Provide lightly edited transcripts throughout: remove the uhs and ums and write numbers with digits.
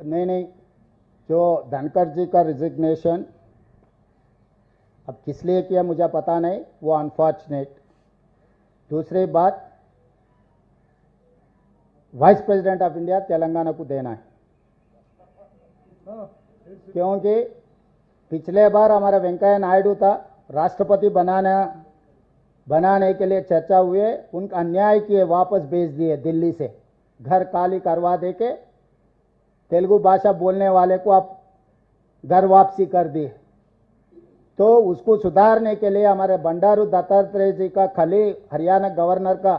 नहीं, जो धनखड़ जी का रिजिग्नेशन अब किस लिए किया मुझे पता नहीं, वो अनफॉर्चुनेट। दूसरी बात, vice president of India Telangana को देना है, क्योंकि पिछले बार हमारा वेंकैया नायडू था, राष्ट्रपति बनाने के लिए चर्चा हुए, उनका अन्याय किए, वापस भेज दिए दिल्ली से, घर खाली करवा दे के तेलुगु भाषा बोलने वाले को आप घर वापसी कर दिए। तो उसको सुधारने के लिए हमारे बंडारू दत्तात्रेय जी का खाली हरियाणा गवर्नर का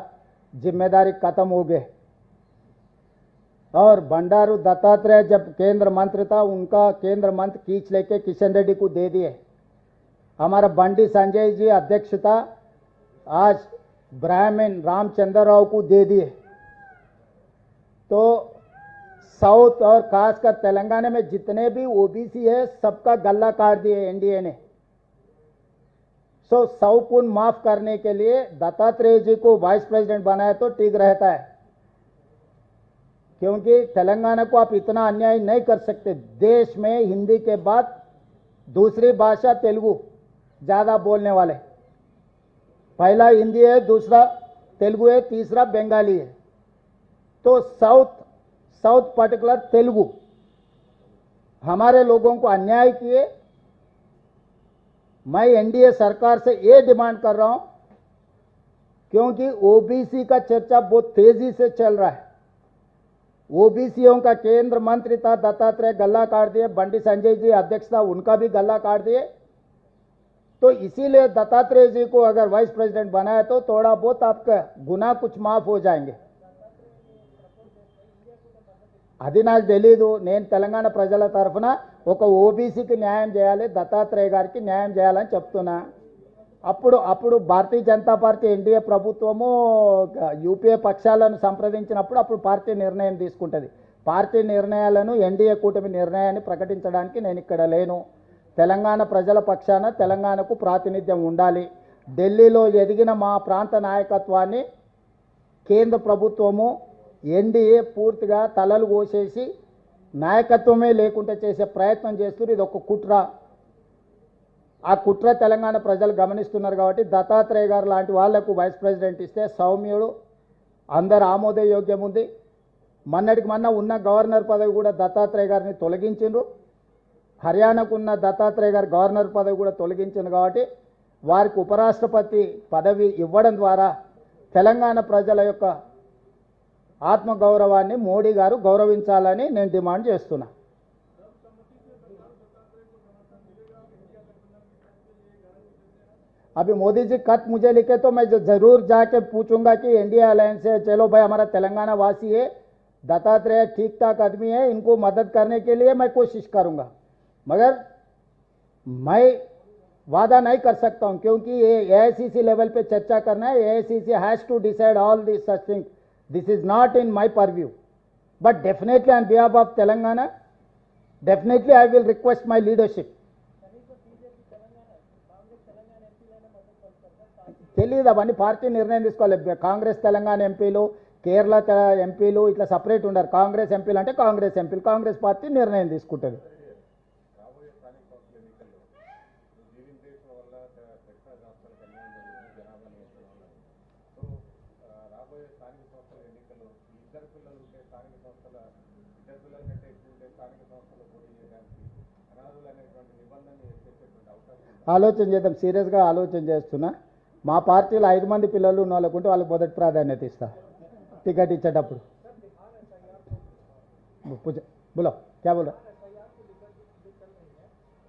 जिम्मेदारी खत्म हो गए, और बंडारू दत्तात्रेय जब केंद्र मंत्री था, उनका केंद्र मंत्री खींच लेके किशन रेड्डी को दे दिए। हमारा बंडी संजय जी अध्यक्ष था, आज ब्राह्मण रामचंद्र राव को दे दिए। तो साउथ और खासकर तेलंगाना में जितने भी ओबीसी है, सबका गला काट दिए एनडीए ने। सो सौकुन माफ करने के लिए दत्तात्रेय जी को वाइस प्रेसिडेंट बनाया तो ठीक रहता है, क्योंकि तेलंगाना को आप इतना अन्याय नहीं कर सकते। देश में हिंदी के बाद दूसरी भाषा तेलुगु ज्यादा बोलने वाले, पहला हिंदी है, दूसरा तेलुगु है, तीसरा बंगाली है। तो साउथ पर्टिकुलर तेलुगु हमारे लोगों को अन्याय किए। मैं एनडीए सरकार से ये डिमांड कर रहा हूं, क्योंकि ओबीसी का चर्चा बहुत तेजी से चल रहा है। ओबीसीओं का केंद्र मंत्री था दत्तात्रेय, गला काट दिए। बंडी संजय जी अध्यक्ष था, उनका भी गला काट दिए। तो इसीलिए दत्तात्रेय जी को अगर वाइस प्रेसिडेंट बनाए तो थोड़ा बहुत आपका गुनाह कुछ माफ हो जाएंगे। అది నాకు తెలీదు, నేను తెలంగాణ ప్రజల తరఫున ఒక ఓబీసీకి న్యాయం చేయాలి, దత్తాత్రేయ గారికి న్యాయం చేయాలని చెప్తున్నా। అప్పుడు భారతీయ జనతా పార్టీ ఎన్డీఏ ప్రభుత్వము యూపీఏ పక్షాలను సంప్రదించినప్పుడు అప్పుడు పార్టీ నిర్ణయం తీసుకుంటుంది। పార్టీ నిర్ణయాలను ఎన్డీఏ కూటమి నిర్ణయాన్ని ప్రకటించడానికి నేను ఇక్కడ లేను। తెలంగాణ ప్రజల పక్షాన తెలంగాణకు ప్రాతినిధ్యం ఉండాలి। ఢిల్లీలో ఎదిగిన మా ప్రాంత నాయకత్వాన్ని కేంద్ర ప్రభుత్వము ఎన్డీఏ పూర్తిగా తలలు కోసేసి నాయకత్వమే లేకుండా చేసే ప్రయత్నం చేస్తున్నారు। ఇది ఒక కుట్ర, ఆ కుట్ర తెలంగాణ ప్రజలు గమనిస్తున్నారు। కాబట్టి దత్తాత్రేయ గారు లాంటి వాళ్లకు వైస్ ప్రెసిడెంట్ ఇస్తే సౌమ్యుడు, అందరు ఆమోదయోగ్యం ఉంది। మొన్నటికి మొన్న ఉన్న గవర్నర్ పదవి కూడా దత్తాత్రేయ గారిని తొలగించిండ్రు, హర్యానాకు ఉన్న దత్తాత్రేయ గారు గవర్నర్ పదవి కూడా తొలగించింది। కాబట్టి వారికి ఉపరాష్ట్రపతి పదవి ఇవ్వడం ద్వారా తెలంగాణ ప్రజల యొక్క ఆత్మగౌరవాన్ని మోడీ గారు గౌరవించాలని నేను డిమాండ్ చేస్తున్నా। अभी मोदी जी खत मुझे लिखे तो मैं जरूर जाके पूछूंगा कि एनडीए अलायंस से चलो भाई, हमारा तेलंगाना वासी है, दत्तात्रेय ठीक ठाक आदमी है, इनको मदद करने के लिए मैं कोशिश करूंगा। मगर मैं वादा नहीं कर सकता हूं, क्योंकि ये एआईसीसी लेवल पे चर्चा करना है। AICC has to decide all this such thing. This is not in my purview, but definitely on behalf of Telangana, definitely I will request my leadership. తెలియదు, అవన్నీ పార్టీ నిర్ణయం తీసుకోవాలి। కాంగ్రెస్ తెలంగాణ ఎంపీలు, కేరళ ఎంపీలు ఇట్లా సపరేట్ ఉండరు। కాంగ్రెస్ ఎంపీలు అంటే కాంగ్రెస్ ఎంపీలు, కాంగ్రెస్ పార్టీ నిర్ణయం తీసుకుంటుంది। ఆలోచన చేద్దాం, సీరియస్గా ఆలోచన చేస్తున్నా। మా పార్టీలో 5 మంది పిల్లలు ఉన్న వాళ్ళకుంటే వాళ్ళకి మొదటి ప్రాధాన్యత ఇస్తా టికెట్ ఇచ్చేటప్పుడు। బోలో క్యా బోల్